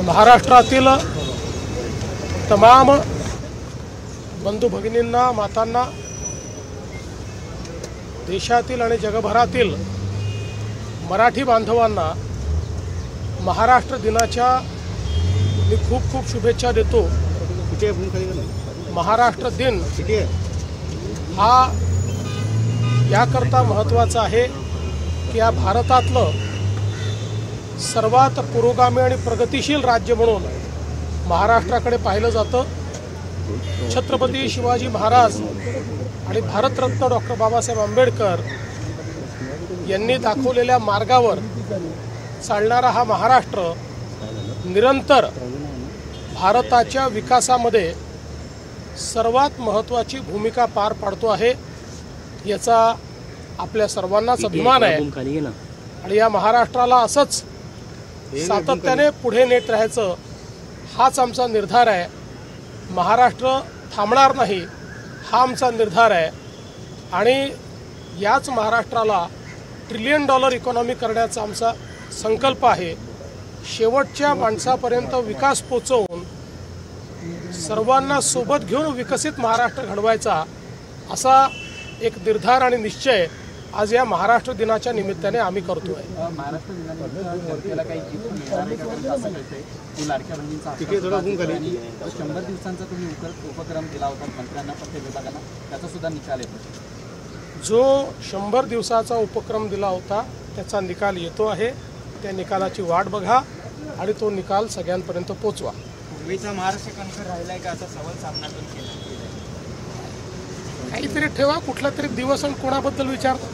महाराष्ट्रातील तमाम बंधू भगिनींना, मातांना, देशातील आणि जगभरातील मराठी बांधवांना महाराष्ट्र दिनाच्या मी खूप खूप शुभेच्छा देतो। महाराष्ट्र दिन हा याकरता महत्त्वाचा आहे की या भारतातलं सर्वात पुरोगामी आणि प्रगतिशील राज्य म्हणून महाराष्ट्राकडे पाहिलं जातं। छत्रपती शिवाजी महाराज आणि भारतरत्न डॉक्टर बाबासाहेब आंबेडकर यांनी दाखवलेल्या मार्गावर चालणारा हा महाराष्ट्र निरंतर भारताच्या विकासामध्ये सर्वात महत्त्वाची भूमिका पार पाडतो आहे, याचा आपल्या सर्वांनाच अभिमान आहे। आणि या महाराष्ट्राला असंच सातत्याने पुढे नेत राहायचं हाच आमचा निर्धार आहे। महाराष्ट्र थांबणार नाही हा आमचा निर्धार आहे आणि याच महाराष्ट्राला $1 ट्रिलियन इकॉनॉमी करण्याचा आमचा संकल्प आहे। शेवटच्या माणसापर्यंत विकास पोचवून सर्वांना सोबत घेऊन विकसित महाराष्ट्र घडवायचा असा एक निर्धार आणि निश्चय आज या महाराष्ट्र दिनाच्या निमित्ताने आम्ही करतोय। महाराष्ट्र दिनानिमित्त काही गिफ्ट मिळणार आहे का? कारण असं कळतंय की लाडक्या बहिणींचा 100 दिवसांचा तुम्ही उपक्रम केला होता मंत्र्यांना, प्रत्येक विभागांना, त्याचा सुद्धा निकाल येतो। जो 100 दिवसाचा उपक्रम दिला होता त्याचा निकाल येतो आहे। त्या निकालाची वाट बघा आणि तो निकाल सगळ्यांपर्यंत पोचवा। पूर्वीचा महाराष्ट्र कणखर राहिलाय का असा सवाल सामना केला? काहीतरी ठेवा, कुठला तरी दिवस आणि कोणाबद्दल विचारता।